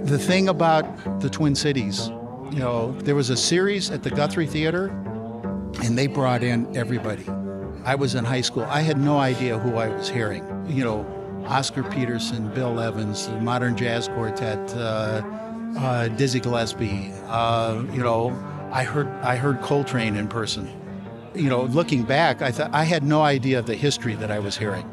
The thing about the Twin Cities, there was a series at the Guthrie Theater, and they brought in everybody. I was in high school. I had no idea who I was hearing. Oscar Peterson, Bill Evans, the Modern Jazz Quartet, Dizzy Gillespie. I heard Coltrane in person. Looking back, I had no idea of the history that I was hearing.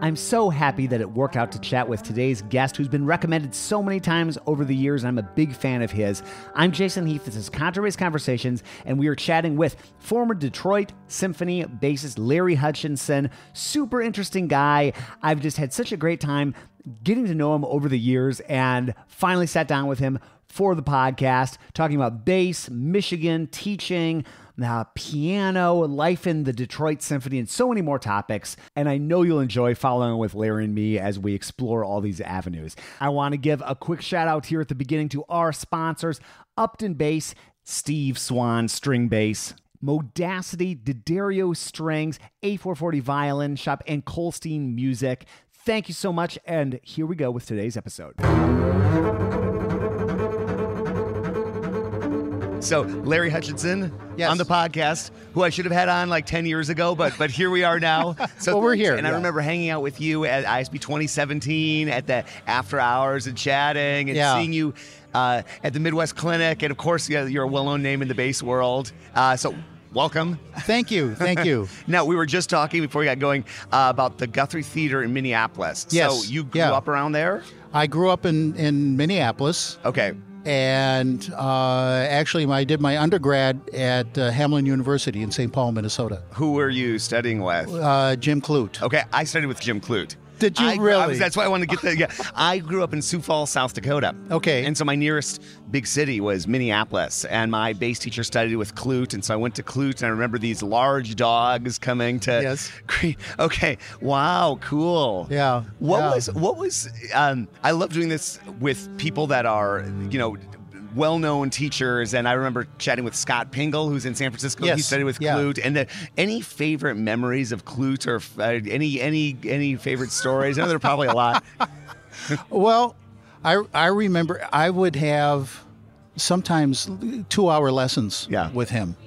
I'm so happy that it worked out to chat with today's guest, who's been recommended so many times over the years, and I'm a big fan of his. I'm Jason Heath. This is Contrabass Conversations, and we are chatting with former Detroit Symphony bassist Larry Hutchinson. Super interesting guy. I've just had such a great time getting to know him over the years, and finally sat down with him for the podcast, talking about bass, Michigan, teaching, piano, life in the Detroit Symphony, and so many more topics. And I know you'll enjoy following with Larry and me as we explore all these avenues. I want to give a quick shout out here at the beginning to our sponsors, Upton Bass, Steve Swan String Bass, Modacity, D'Addario Strings, A440 Violin Shop, and Colstein Music. Thank you so much, and here we go with today's episode. So Larry Hutchinson on the podcast, who I should have had on like 10 years ago, but here we are now. So well, we're here. And I remember hanging out with you at ISB 2017 at the after hours and chatting and seeing you at the Midwest Clinic. And of course, you're a well-known name in the bass world. So welcome. Thank you. Now, we were just talking before we got going about the Guthrie Theater in Minneapolis. Yes. So you grew up around there? I grew up in Minneapolis. Okay. And actually, I did my undergrad at Hamline University in St. Paul, Minnesota. Who were you studying with? Jim Clute. Okay, I studied with Jim Clute. Did you really? That's why I wanted to get that. Yeah, I grew up in Sioux Falls, South Dakota. Okay. And so my nearest big city was Minneapolis, and my bass teacher studied with Clute, and so I went to Clute, and I remember these large dogs coming to. Yes. Okay. Wow. Cool. Yeah. What was? I love doing this with people that are, well-known teachers, and I remember chatting with Scott Pingle, who's in San Francisco. Yes. He studied with Clute. And any favorite memories of Clute, or any favorite stories? I know there are probably a lot. Well, I remember I would have sometimes 2-hour lessons with him,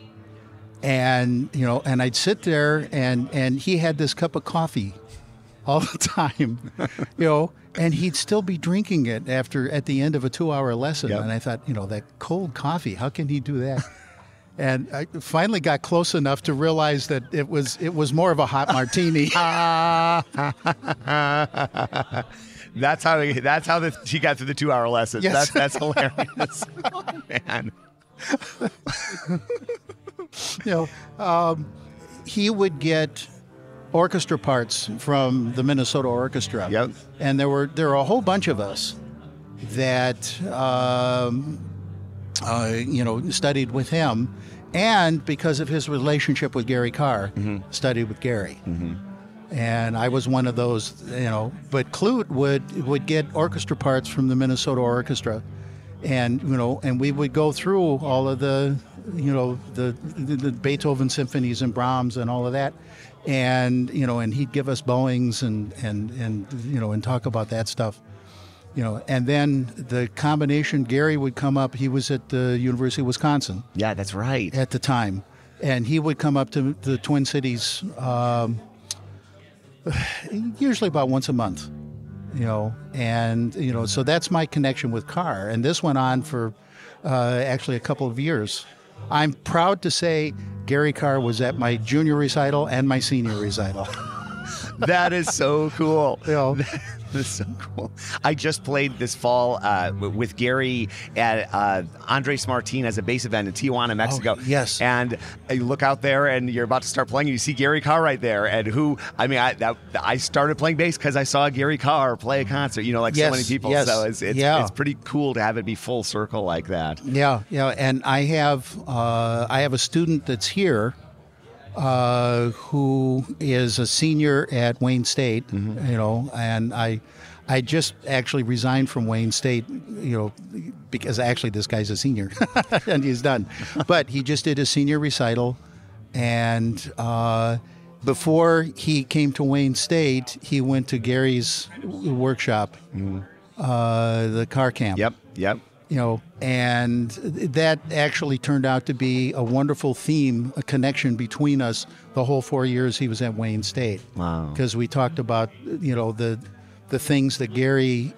and and I'd sit there, and he had this cup of coffee all the time, and he'd still be drinking it at the end of a 2-hour lesson. Yep. And I thought, that cold coffee, how can he do that? And I finally got close enough to realize that it was more of a hot martini. That's how she got through the 2-hour lesson. Yes. That's hilarious. Oh, man. He would get orchestra parts from the Minnesota Orchestra. Yep. And there were a whole bunch of us that studied with him, and because of his relationship with Gary Carr, studied with Gary. Mm-hmm. And I was one of those, but Clute would get orchestra parts from the Minnesota Orchestra, and we would go through all of the Beethoven symphonies and Brahms and all of that. And he'd give us Boeings and talk about that stuff, and then the combination. Gary would come up. He was at the University of Wisconsin. Yeah, that's right. At the time, and he would come up to the Twin Cities usually about once a month, and so that's my connection with Carr. And this went on for actually a couple of years. I'm proud to say Gary Carr was at my junior recital and my senior recital. That is so cool. That's so cool. I just played this fall with Gary at Andres Martin as a bass event in Tijuana, Mexico. Oh, yes. And you look out there and you're about to start playing and you see Gary Carr right there. And I started playing bass because I saw Gary Carr play a concert, like so many people. Yes. So it's pretty cool to have it be full circle like that. Yeah. And I have a student that's here who is a senior at Wayne State, and I just actually resigned from Wayne State, because actually this guy's a senior and he's done. But he just did his senior recital, and before he came to Wayne State, he went to Gary's workshop the car camp. Yep. And that actually turned out to be a wonderful theme, a connection between us the whole 4 years he was at Wayne State. Wow. Because we talked about, the things that Gary,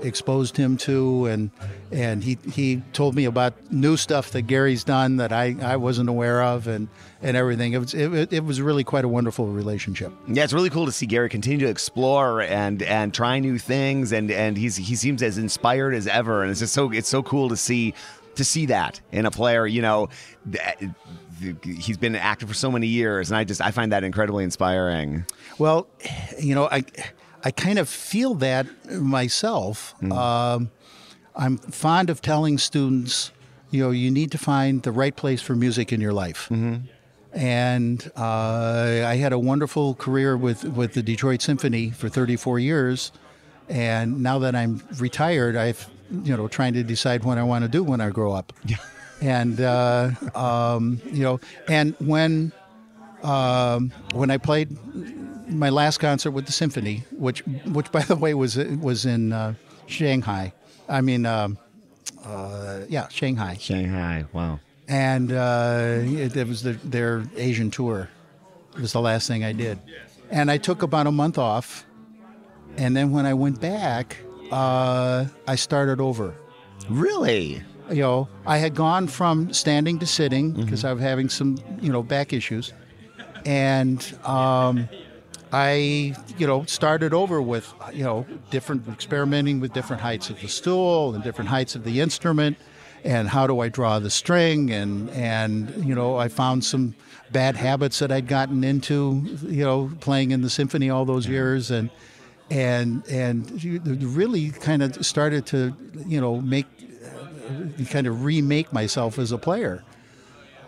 exposed him to, and he told me about new stuff that Gary's done that I wasn't aware of, and everything. It was really quite a wonderful relationship. Yeah, it's really cool to see Gary continue to explore and try new things, and he seems as inspired as ever, and it's so cool to see that in a player. He's been active for so many years, and I find that incredibly inspiring. Well, I kind of feel that myself. I'm fond of telling students, you need to find the right place for music in your life. Mm-hmm. And I had a wonderful career with the Detroit Symphony for 34 years. And now that I'm retired, I've, trying to decide what I want to do when I grow up. Yeah. And, and when I played my last concert with the symphony, which by the way was in Shanghai. Shanghai. Shanghai. Wow. And it was their Asian tour. It was the last thing I did, and I took about a month off, and then when I went back, I started over. Really? I had gone from standing to sitting because I was having some back issues, and I, started over with, experimenting with different heights of the stool and different heights of the instrument, and how do I draw the string, and I found some bad habits that I'd gotten into, playing in the symphony all those years, and really kind of started to, remake myself as a player.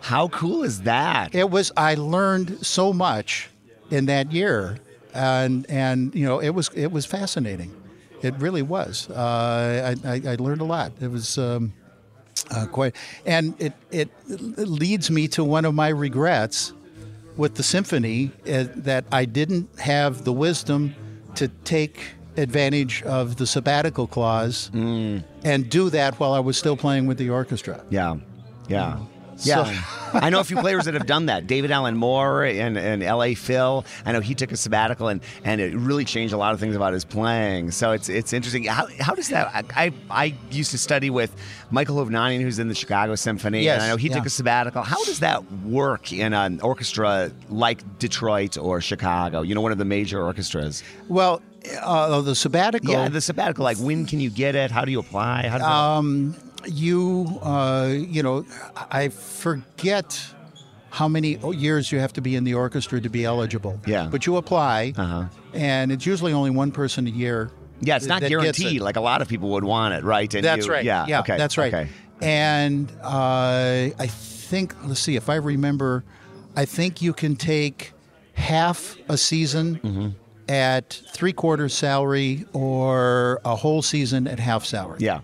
How cool is that? I learned so much in that year, and it was fascinating. It really was. I learned a lot. It was quite, and it leads me to one of my regrets with the symphony, that I didn't have the wisdom to take advantage of the sabbatical clause and do that while I was still playing with the orchestra. Yeah. Yeah, I know a few players that have done that. David Allen Moore and L.A. Phil. I know he took a sabbatical, and it really changed a lot of things about his playing. So it's interesting. How does that? I used to study with Michael Hovnanian, who's in the Chicago Symphony, and I know he took a sabbatical. How does that work in an orchestra like Detroit or Chicago? One of the major orchestras. Well, the sabbatical. Yeah, the sabbatical. Like, when can you get it? How do you apply? I forget how many years you have to be in the orchestra to be eligible. Yeah. But you apply, and it's usually only one person a year. Yeah, it's not guaranteed like a lot of people would want it, right? And that's right. Yeah, okay. That's right. Okay. And I think, let's see, if I remember, I think you can take half a season at 3/4 salary or a whole season at half salary. Yeah.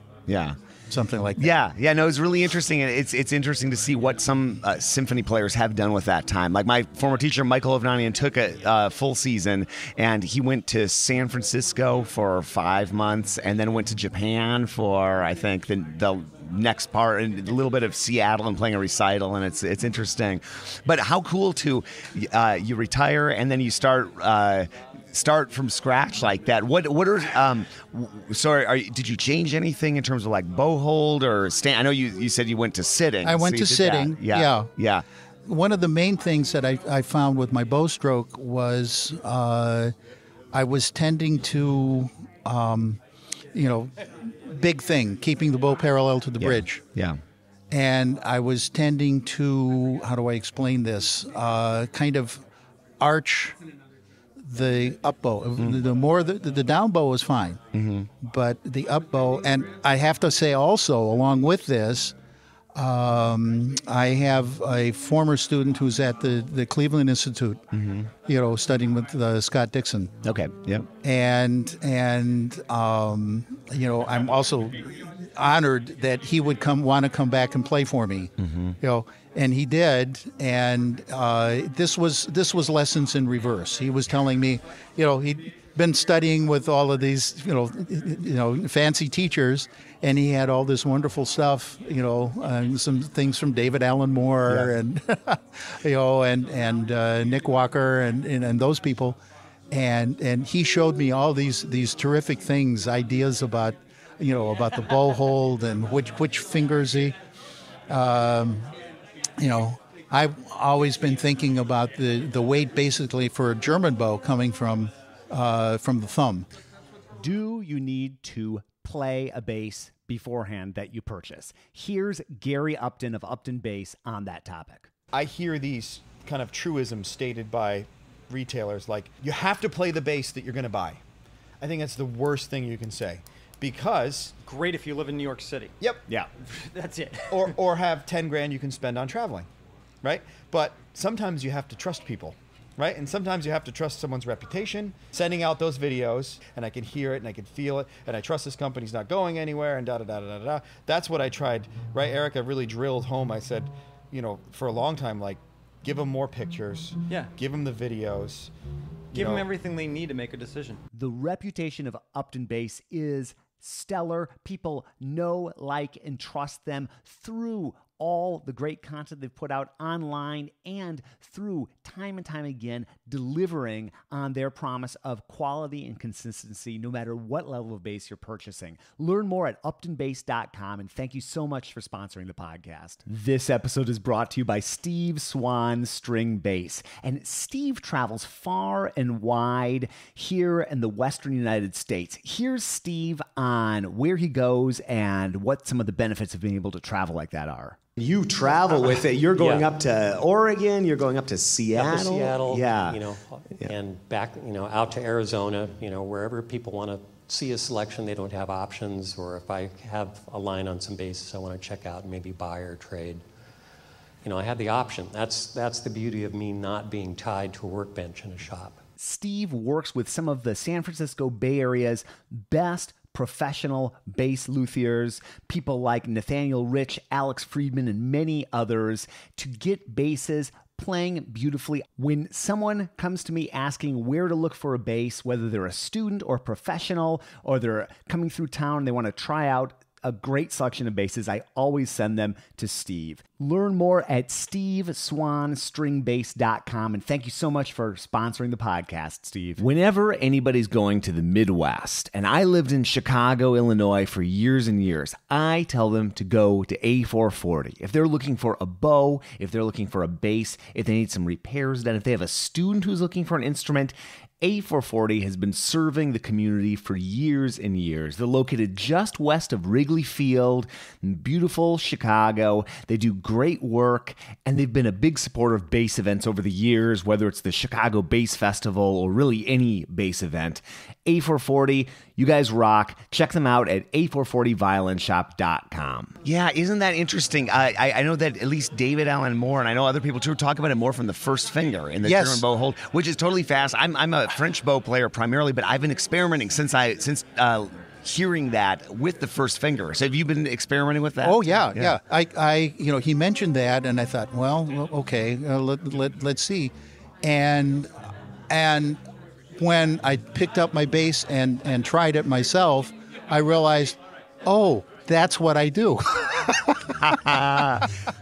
Something like that. Yeah. No, it's really interesting, and it's interesting to see what some symphony players have done with that time. Like my former teacher, Michael Hovnanian, took a full season, and he went to San Francisco for 5 months, and then went to Japan for, I think, the next part, and a little bit of Seattle, and playing a recital, and it's interesting. But how cool to you retire and then you start from scratch like that. What are did you change anything in terms of like bow hold or stand? I know you said you went to sitting. I went to sitting. Yeah. One of the main things that I found with my bow stroke was I was tending to big thing, keeping the bow parallel to the bridge. Yeah. And I was tending to, how do I explain this, kind of arch the up bow. The more the down bow is fine, but the up bow, and I have to say also, along with this, I have a former student who's at the Cleveland Institute, studying with Scott Dixon. Okay. Yep. And I'm also honored that he would want to come back and play for me. And he did. And this was lessons in reverse. He was telling me, been studying with all of these, fancy teachers, and he had all this wonderful stuff, some things from David Allen Moore and, and Nick Walker and those people. And he showed me all these terrific things, ideas about the bow hold and which fingers I've always been thinking about the weight basically for a German bow coming from the thumb. Do you need to play a bass beforehand that you purchase? Here's Gary Upton of Upton Bass on that topic. I hear these kind of truisms stated by retailers like, you have to play the bass that you're going to buy. I think that's the worst thing you can say, because... Great if you live in New York City. Yep. Yeah. That's it. or have 10 grand you can spend on traveling, right? But sometimes you have to trust people, right? And sometimes you have to trust someone's reputation, sending out those videos, and I can hear it and I can feel it, and I trust this company's not going anywhere, and da-da-da-da-da-da. That's what I tried, right, Eric? I really drilled home. I said, for a long time, like, give them more pictures. Yeah. Give them the videos. Give them everything they need to make a decision. The reputation of Upton Bass is stellar. People know, like, and trust them through all the great content they've put out online and through time and time again delivering on their promise of quality and consistency no matter what level of bass you're purchasing. Learn more at uptonbass.com, and thank you so much for sponsoring the podcast. This episode is brought to you by Steve Swan String Bass. And Steve travels far and wide here in the Western United States. Here's Steve on where he goes and what some of the benefits of being able to travel like that are. You travel with it. You're going up to Oregon. You're going up to Seattle. Up to Seattle. Yeah. And back, out to Arizona. Wherever people want to see a selection, they don't have options, or if I have a line on some bases I want to check out and maybe buy or trade. I have the option. That's the beauty of me not being tied to a workbench in a shop. Steve works with some of the San Francisco Bay Area's best professional bass luthiers, people like Nathaniel Rich, Alex Friedman, and many others, to get basses playing beautifully. When someone comes to me asking where to look for a bass, whether they're a student or professional, or they're coming through town and they want to try out a great selection of basses, I always send them to Steve. Learn more at steveswanstringbass.com, and thank you so much for sponsoring the podcast, Steve. Whenever anybody's going to the Midwest, and I lived in Chicago, Illinois for years and years, I tell them to go to A440. If they're looking for a bow, if they're looking for a bass, if they need some repairs done, if they have a student who's looking for an instrument, A440 has been serving the community for years and years. They're located just west of Wrigley Field in beautiful Chicago. They do great work, and they've been a big supporter of bass events over the years, whether it's the Chicago Bass Festival or really any bass event. A440, you guys rock. Check them out at a440violinshop.com. Yeah, isn't that interesting? I know that at least David Allen Moore, and I know other people too, talk about it more from the first finger in the German bow hold, which is totally fast. I'm a French bow player primarily, but I've been experimenting since hearing that with the first finger. So have you been experimenting with that? Oh yeah. I he mentioned that, and I thought, well, okay, let's see, and when I picked up my bass and tried it myself, I realized, oh, that's what I do.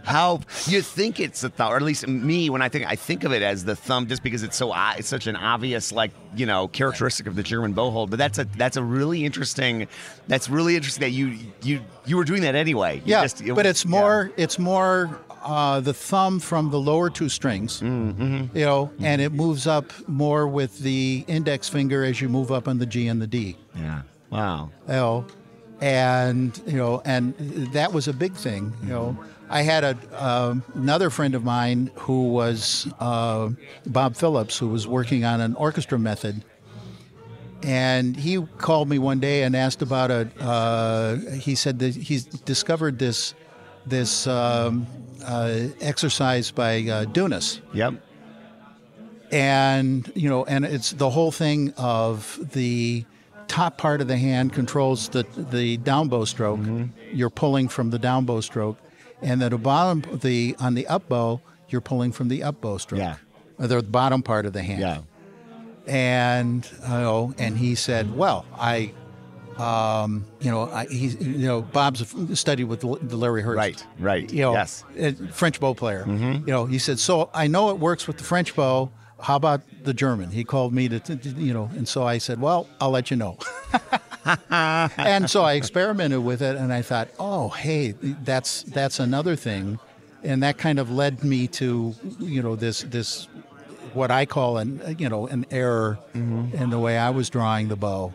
How you think it's the thumb, or at least me, when I think of it as the thumb, just because it's such an obvious characteristic of the German bow hold. But that's really interesting. That's really interesting that you were doing that anyway. But it's more the thumb from the lower two strings, and it moves up more with the index finger as you move up on the G and the D. Yeah. Wow. And that was a big thing. I had another friend of mine who was Bob Phillips, who was working on an orchestra method, and he called me one day and asked about he said that he's discovered this exercise by Dunas. Yep. And and it's the whole thing of the top part of the hand controls the down bow stroke. Mm-hmm. You're pulling from the down bow stroke, and then on the up bow, you're pulling from the up bow stroke. Yeah. Or the bottom part of the hand. Yeah. And he said, well, Bob's studied with the Larry Hurst. Right. Yes. French bow player. Mm-hmm. He said, so I know it works with the French bow. How about the German? He called me and so I said, well, I'll let you know. And so I experimented with it, and I thought, oh, hey, that's another thing. And that kind of led me to, this what I call an error in the way I was drawing the bow.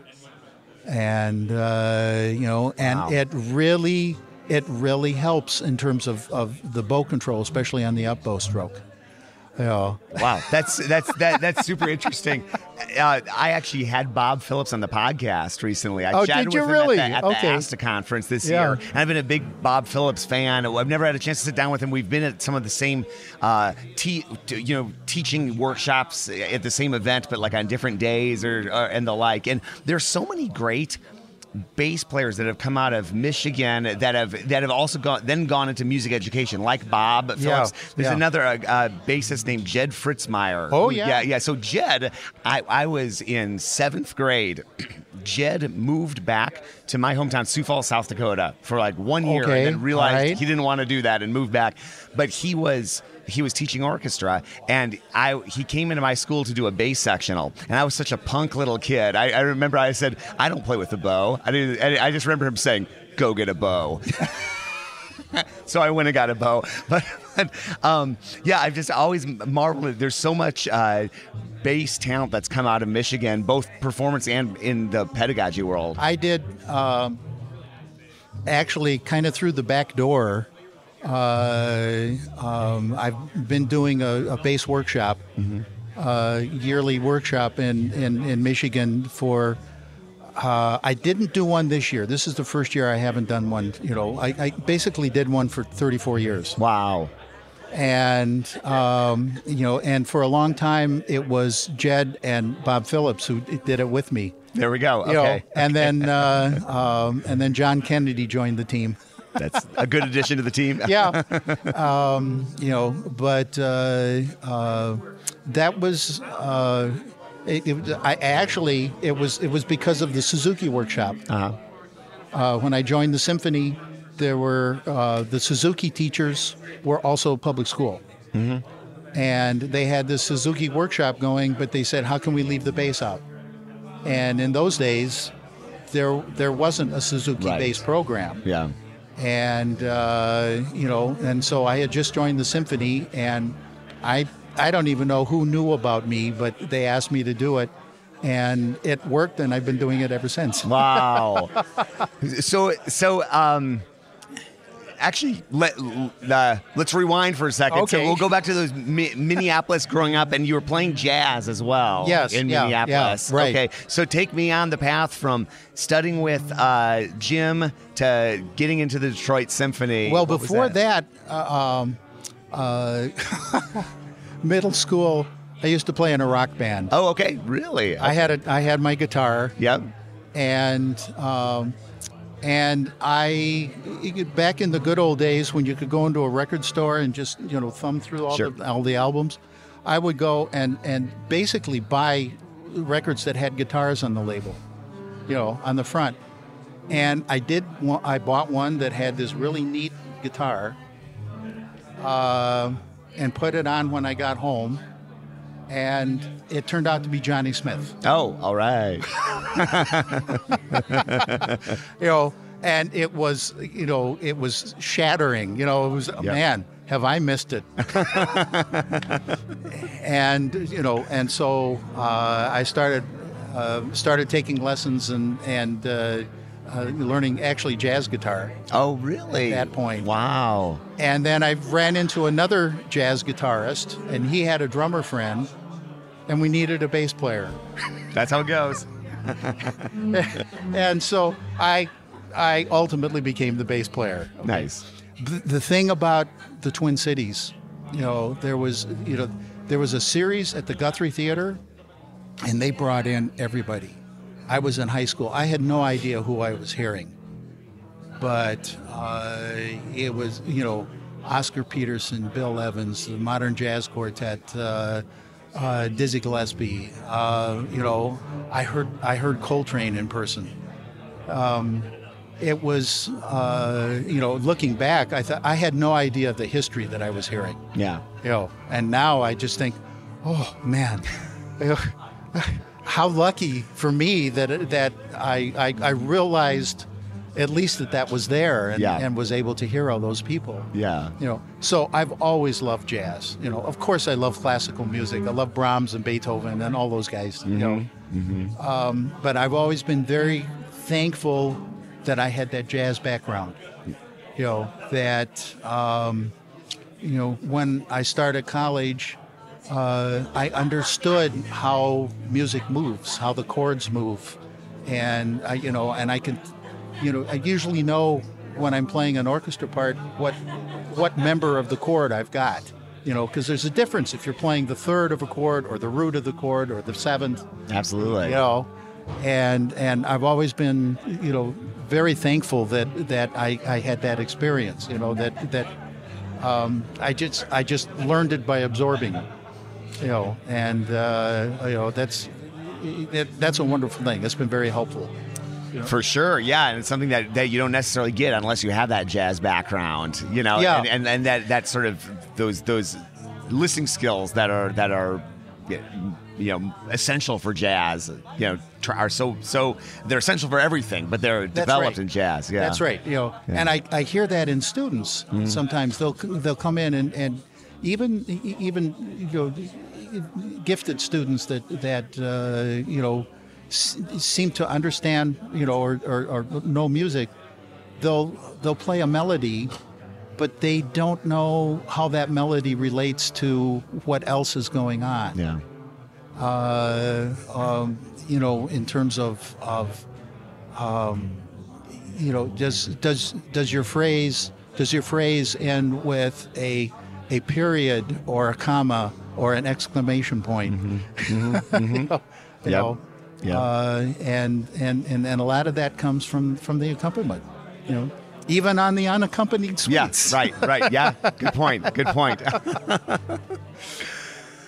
And, wow. It really helps in terms of the bow control, especially on the up bow stroke. Yeah. Wow, that's super interesting. I actually had Bob Phillips on the podcast recently. I chatted with him at the ASTA conference this year. And I've been a big Bob Phillips fan. I've never had a chance to sit down with him. We've been at some of the same teaching workshops at the same event, but like on different days and the like. And there's so many great bass players that have come out of Michigan that have also gone into music education, like Bob Phillips. There's another bassist named Jed Fritzmeyer. Oh, yeah. Yeah. So Jed, I was in 7th grade. Jed moved back to my hometown, Sioux Falls, South Dakota, for like 1 year, and then realized he didn't want to do that and moved back. But he was teaching orchestra, and he came into my school to do a bass sectional, and I was such a punk little kid. I remember I said, I don't play with the bow. I just remember him saying, go get a bow. So I went and got a bow. But I've just always marveled. There's so much bass talent that's come out of Michigan, both performance and in the pedagogy world. I did actually kind of through the back door. I've been doing a bass workshop, yearly workshop in Michigan for. I didn't do one this year. This is the first year I haven't done one. I basically did one for 34 years. Wow. And and for a long time it was Jed and Bob Phillips who did it with me. There we go. Okay. And then John Kennedy joined the team. That's a good addition to the team. Yeah. That was. It was because of the Suzuki workshop. When I joined the symphony, there were the Suzuki teachers were also public school, and they had this Suzuki workshop going. But they said, "How can we leave the bass out?" And in those days, there wasn't a Suzuki bass program. Yeah. And and so I had just joined the symphony, and I don't even know who knew about me, but they asked me to do it, and it worked, and I've been doing it ever since. Wow. So actually, let's rewind for a second. Okay. So we'll go back to those Minneapolis growing up, and you were playing jazz as well. Yes, in Minneapolis. Yeah, right. Okay, so take me on the path from studying with Jim to getting into the Detroit Symphony. Well, before that, middle school, I used to play in a rock band. Oh, okay, really? I had my guitar. Yep. And I, back in the good old days when you could go into a record store and just, thumb through all the albums, I would go and basically buy records that had guitars on the label, on the front. And I bought one that had this really neat guitar and put it on when I got home. And it turned out to be Johnny Smith. Oh, all right. And it was, it was shattering. It was, man, have I missed it? And so I started taking lessons and learning actually jazz guitar. Oh, really? At that point. Wow. And then I ran into another jazz guitarist, and he had a drummer friend, and we needed a bass player. That's how it goes. And so I ultimately became the bass player. Okay? Nice. The thing about the Twin Cities, there was a series at the Guthrie Theater, and they brought in everybody. I was in high school. I had no idea who I was hearing, but it was Oscar Peterson, Bill Evans, the Modern Jazz Quartet, Dizzy Gillespie. I heard Coltrane in person. It was, looking back, I thought I had no idea of the history that I was hearing. Yeah. And now I just think, oh man, how lucky for me that I realized at least that was there and was able to hear all those people. Yeah. So I've always loved jazz. Of course I love classical music. I love Brahms and Beethoven and all those guys. But I've always been very thankful that I had that jazz background. When I started college, I understood how music moves, how the chords move, and I usually know when I'm playing an orchestra part what member of the chord I've got, because there's a difference if you're playing the third of a chord or the root of the chord or the seventh. Absolutely. And I've always been, very thankful that I had that experience. I just learned it by absorbing. That's a wonderful thing. It's been very helpful. For sure, yeah, and it's something that you don't necessarily get unless you have that jazz background, Yeah. and that sort of those listening skills that are essential for jazz, are so they're essential for everything, but they're developed in jazz. Yeah, that's right. And I hear that in students. Sometimes they'll come in and even gifted students that seem to understand, or know music. They'll play a melody, but they don't know how that melody relates to what else is going on. Yeah. In terms of does your phrase end with a period or a comma or an exclamation point? And a lot of that comes from the accompaniment, even on the unaccompanied suites. Yeah, right. Yeah, good point.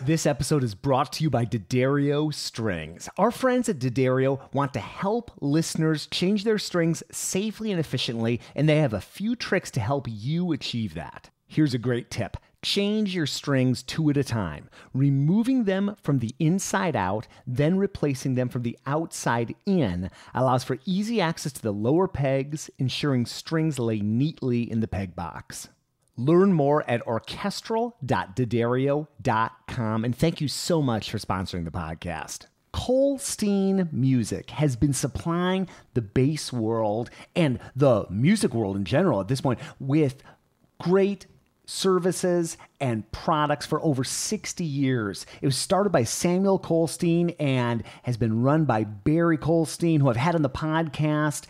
This episode is brought to you by D'Addario Strings. Our friends at D'Addario want to help listeners change their strings safely and efficiently, and they have a few tricks to help you achieve that. Here's a great tip. Change your strings 2 at a time, removing them from the inside out, then replacing them from the outside in allows for easy access to the lower pegs, ensuring strings lay neatly in the peg box. Learn more at orchestral.daddario.com, and thank you so much for sponsoring the podcast. Colstein Music has been supplying the bass world and the music world in general at this point with great services and products for over 60 years. It was started by Samuel Colstein and has been run by Barry Colstein, who I've had on the podcast,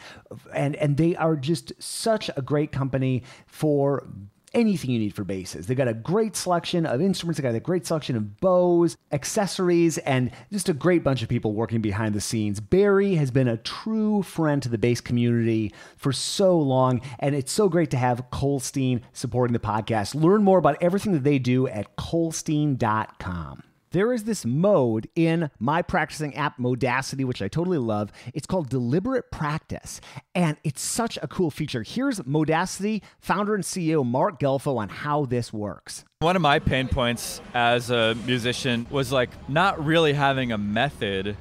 and they are just such a great company for anything you need for basses. They've got a great selection of instruments. They've got a great selection of bows, accessories, and just a great bunch of people working behind the scenes. Barry has been a true friend to the bass community for so long, and it's so great to have Colstein supporting the podcast. Learn more about everything that they do at colstein.com. There is this mode in my practicing app, Modacity, which I totally love. It's called Deliberate Practice, and it's such a cool feature. Here's Modacity founder and CEO Mark Gelfo on how this works. One of my pain points as a musician was not really having a method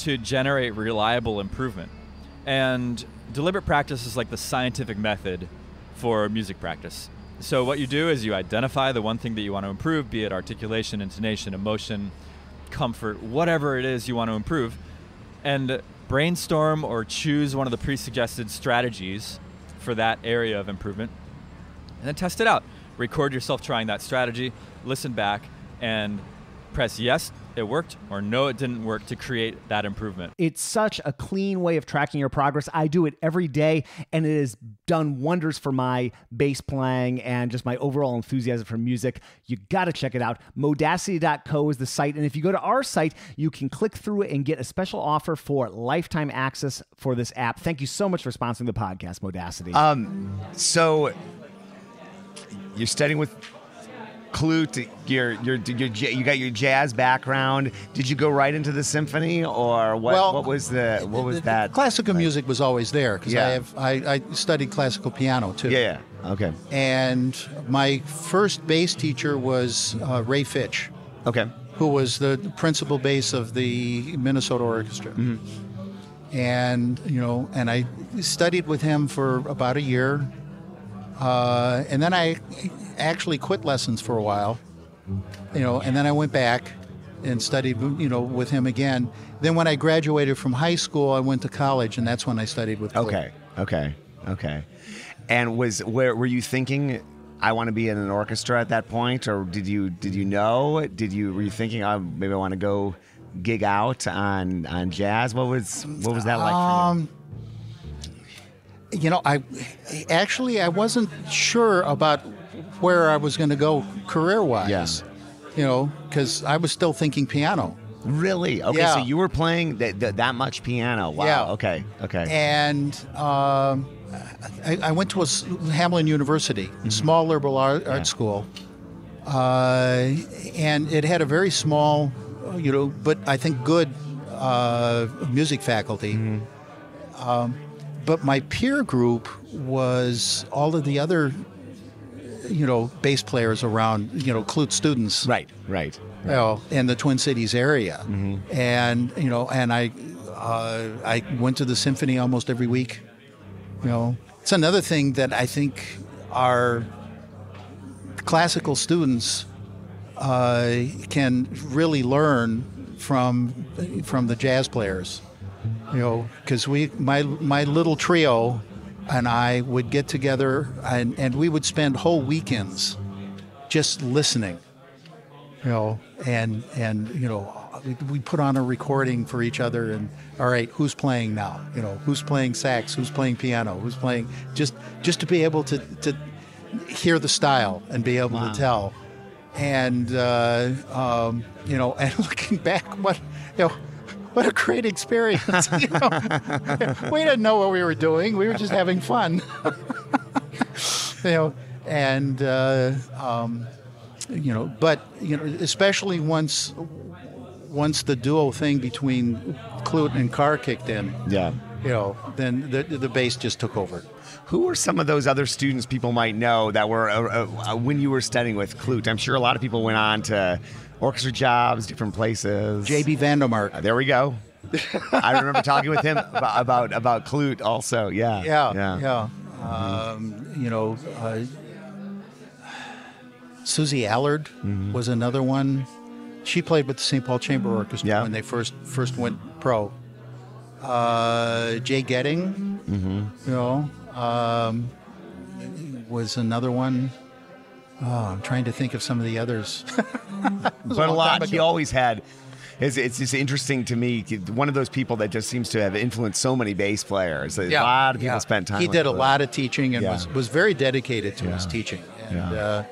to generate reliable improvement. And deliberate practice is the scientific method for music practice. So what you do is you identify the one thing that you want to improve, be it articulation, intonation, emotion, comfort, whatever it is you want to improve, and brainstorm or choose one of the pre-suggested strategies for that area of improvement, and then test it out. Record yourself trying that strategy, listen back, and press yes, it worked, or no, it didn't work to create that improvement. It's such a clean way of tracking your progress. I do it every day, and it has done wonders for my bass playing and just my overall enthusiasm for music. You got to check it out. Modacity.co is the site, and if you go to our site, you can click through it and get a special offer for lifetime access for this app. Thank you so much for sponsoring the podcast, Modacity. So you're studying with Klute, you got your jazz background. Did you go right into the symphony, or what? Well, what was that? Classical music was always there because I studied classical piano too. Yeah. Okay. And my first bass teacher was Ray Fitch. Okay. Who was the principal bass of the Minnesota Orchestra. Mm-hmm. And and I studied with him for about a year. And then I actually quit lessons for a while, and then I went back and studied, with him again. Then when I graduated from high school, I went to college, and that's when I studied with Klute. Okay. And were you thinking, I want to be in an orchestra at that point, or did you know? Were you thinking, maybe I want to go gig out on jazz? What was that like for you? I wasn't sure about where I was going to go career-wise. Yeah. Because I was still thinking piano. Really? Okay, yeah. So you were playing that much piano. Wow. Yeah. Okay. And I went to Hamlin University, mm-hmm. small liberal arts school, and it had a very small, but I think good music faculty. Mm-hmm. But my peer group was all of the other, bass players around, Klute students. Right. In the Twin Cities area. Mm-hmm. And, and I went to the symphony almost every week. It's another thing that I think our classical students can really learn from the jazz players. Because my little trio and I would get together and we would spend whole weekends just listening. We put on a recording for each other, and all right, who's playing now? Who's playing sax? Who's playing piano? Who's playing just to be able to hear the style and be able to tell. And and looking back, what a great experience. We didn't know what we were doing. We were just having fun. But especially once the duo thing between Klute and Carr kicked in. Yeah. Then the bass just took over. Who were some of those other students people might know that were when you were studying with Klute? I'm sure a lot of people went on to orchestra jobs, different places. J.B. Vandermark. There we go. I remember talking with him about Klute also. Yeah. Susie Allard was another one. She played with the St. Paul Chamber Orchestra when they first went pro. Jay Getting, was another one. Oh, I'm trying to think of some of the others. But a lot he always had. It's just interesting to me. One of those people that just seems to have influenced so many bass players. A lot of people spent time. He did a lot of teaching and was very dedicated to his teaching. And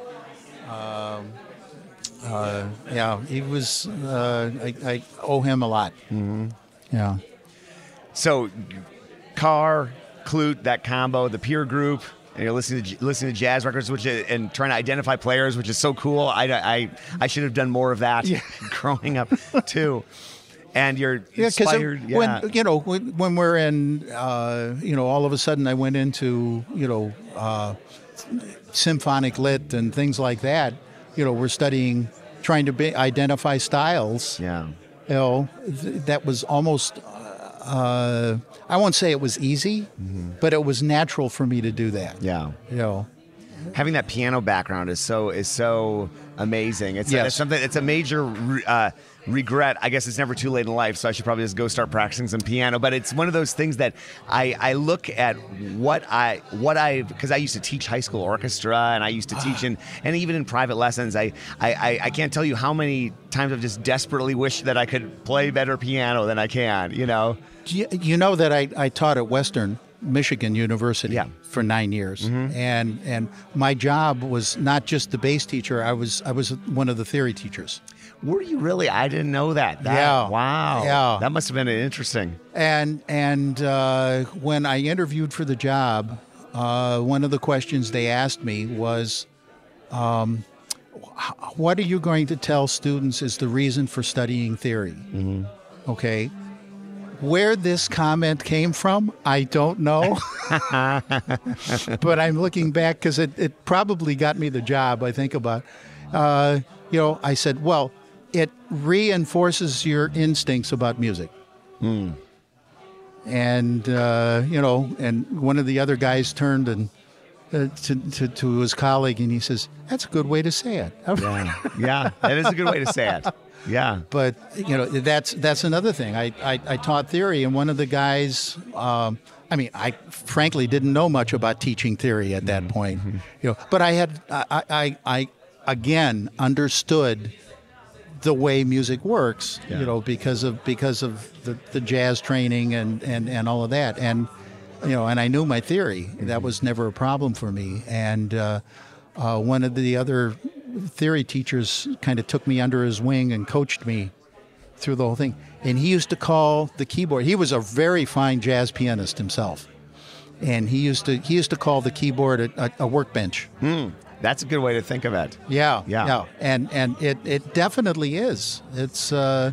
he was. I owe him a lot. Mm-hmm. Yeah. So, Carr, Klute, that combo, the peer group. And you're listening to jazz records, and trying to identify players, which is so cool. I should have done more of that growing up too. And you're inspired. When we're in, all of a sudden I went into symphonic lit and things like that. We're studying, trying to identify styles. Yeah. That was almost. I won't say it was easy, but it was natural for me to do that. Yeah. Having that piano background is so amazing. It's something. It's a major regret. I guess it's never too late in life, so I should probably just go start practicing some piano. But it's one of those things that I look at because I used to teach high school orchestra, and I used to teach and even in private lessons. I can't tell you how many times I've just desperately wished that I could play better piano than I can. You know that I taught at Western Michigan University for 9 years, and my job was not just the bass teacher. I was one of the theory teachers. Were you really? I didn't know that. Wow. Yeah. That must have been interesting. And when I interviewed for the job, one of the questions they asked me was, what are you going to tell students is the reason for studying theory? Okay. Where this comment came from, I don't know. But I'm looking back because it probably got me the job, I think about. I said, well, it reinforces your instincts about music. And, and one of the other guys turned and to his colleague, and he says, that's a good way to say it. Yeah, that is a good way to say it. Yeah. But, that's another thing. I taught theory, and one of the guys, I frankly didn't know much about teaching theory at that point. But I again understood the way music works, because of the jazz training and all of that. And I knew my theory. That was never a problem for me. And one of the other theory teachers kind of took me under his wing and coached me through the whole thing. And he used to call the keyboard. He was a very fine jazz pianist himself, and he used to call the keyboard a workbench. That's a good way to think of it. Yeah. And it definitely is. It's you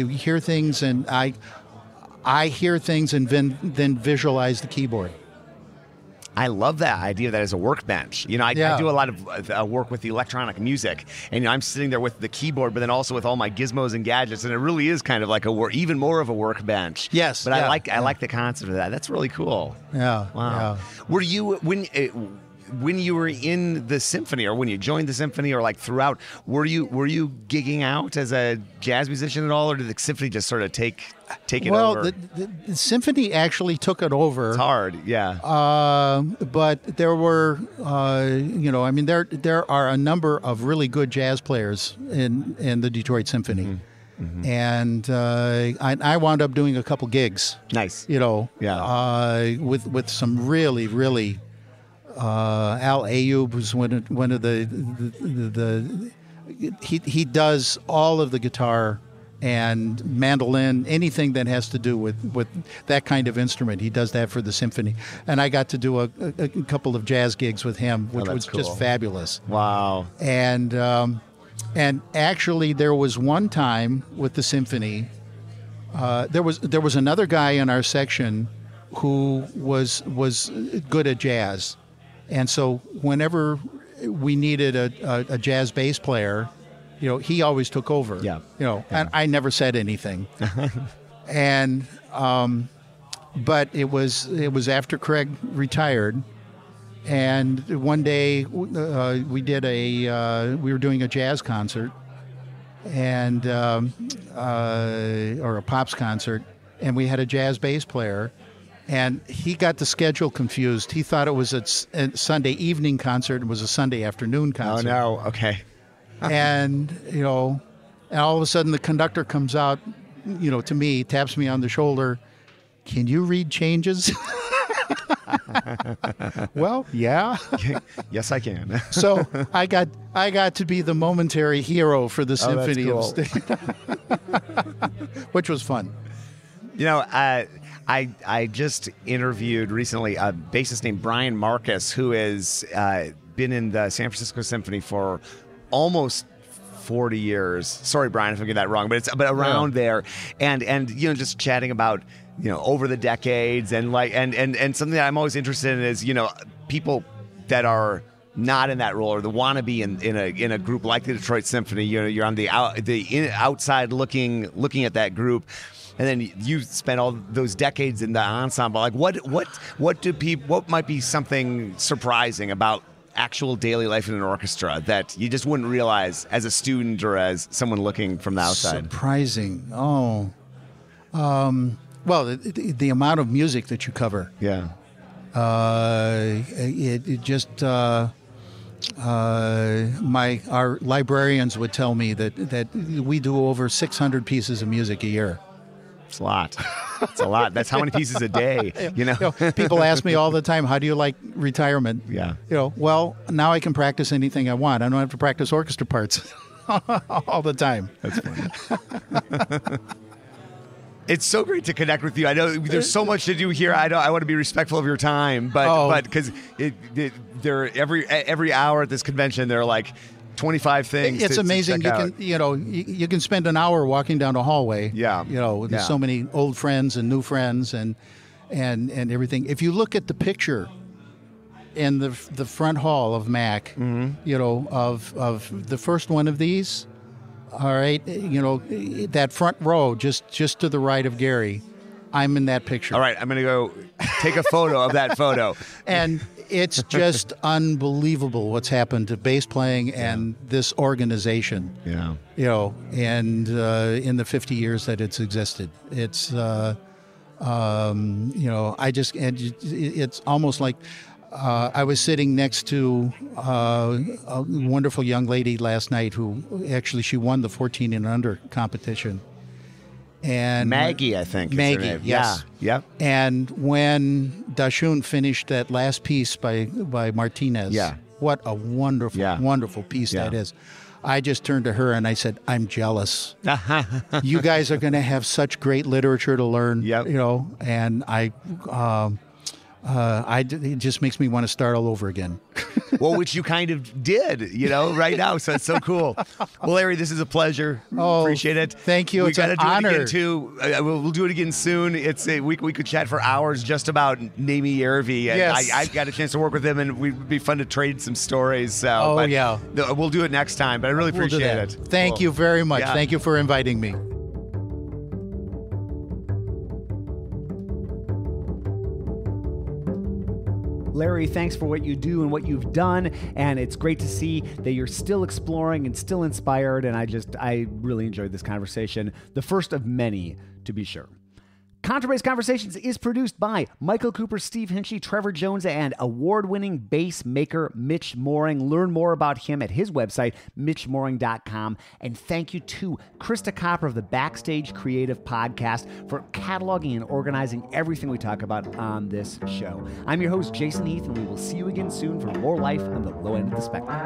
hear things, and I hear things and then visualize the keyboard. I love that idea that as a workbench. I do a lot of work with the electronic music, and I'm sitting there with the keyboard, but then also with all my gizmos and gadgets, and it really is kind of like even more of a workbench. Yes, but I like the concept of that. That's really cool. Yeah. Wow. Yeah. Were you when you were in the symphony, or when you joined the symphony, or like throughout, were you gigging out as a jazz musician at all, or did the symphony just sort of take it over? Well, the symphony actually took it over. It's hard, yeah. But there were, there are a number of really good jazz players in the Detroit Symphony. And I wound up doing a couple gigs. Nice. With some really, really. Al Ayub was one of the he does all of the guitar and mandolin, anything that has to do with that kind of instrument. He does that for the symphony, and I got to do a couple of jazz gigs with him, which was cool. Just fabulous. Wow! And actually, there was one time with the symphony, there was another guy in our section who was good at jazz. And so whenever we needed a jazz bass player, he always took over. And I never said anything. And but it was after Craig retired, and one day we were doing a jazz concert, and or a pops concert, and we had a jazz bass player. And he got the schedule confused. He thought it was a Sunday evening concert. It was a Sunday afternoon concert. Oh, no. Okay. And all of a sudden the conductor comes out, to me, taps me on the shoulder. Can you read changes? Well, yeah. Yes, I can. So I got to be the momentary hero for the Symphony of State, which was fun. I just interviewed recently a bassist named Brian Marcus, who has been in the San Francisco Symphony for almost 40 years. Sorry, Brian, if I get that wrong, but around there, and just chatting about over the decades, and and something that I'm always interested in is people that are not in that role, or the wannabe in a group like the Detroit Symphony. You're on the outside looking at that group. And then you spent all those decades in the ensemble. Like, what might be something surprising about actual daily life in an orchestra that you just wouldn't realize as a student or as someone looking from the outside? Surprising. Oh, well, the amount of music that you cover. Yeah. It just our librarians would tell me that we do over 600 pieces of music a year. It's a lot. It's a lot. That's how many pieces a day, People ask me all the time, how do you like retirement? Yeah. Well, now I can practice anything I want. I don't have to practice orchestra parts all the time. That's funny. It's so great to connect with you. I know there's so much to do here. I want to be respectful of your time, but because there every hour at this convention there are like 25 things. It's amazing. You can spend an hour walking down a hallway. Yeah. There's so many old friends and new friends and everything. If you look at the picture in the front hall of MAC, of the first one of these. All right, that front row, just to the right of Gary, I'm in that picture. All right, I'm going to go take a photo of that photo. And it's just unbelievable what's happened to bass playing and this organization. Yeah. And in the 50 years that it's existed, it's, it's almost like. I was sitting next to a wonderful young lady last night who actually she won the 14 and under competition. And Maggie, I think. Maggie, is her name. yes. Yeah. Yep. And when Dashun finished that last piece by Martinez, what a wonderful piece that is. I just turned to her and I said, I'm jealous. You guys are going to have such great literature to learn, and it just makes me want to start all over again. Well, which you kind of did, right now. So it's so cool. Well, Larry, this is a pleasure. Appreciate it. Thank you. It's an honor. It again too. We'll do it again soon. We could chat for hours just about Nami Yervi. Yes. I got a chance to work with him, and it would be fun to trade some stories. So, we'll do it next time. But I really appreciate it. Thank you very much. Yeah. Thank you for inviting me. Larry, thanks for what you do and what you've done, and it's great to see that you're still exploring and still inspired, and I really enjoyed this conversation, the first of many, to be sure. Contrabass Conversations is produced by Michael Cooper, Steve Hinchy, Trevor Jones, and award-winning bass maker Mitch Mooring. Learn more about him at his website, mitchmooring.com. And thank you to Krista Copper of the Backstage Creative Podcast for cataloging and organizing everything we talk about on this show. I'm your host, Jason Heath, and we will see you again soon for more life on the low end of the spectrum.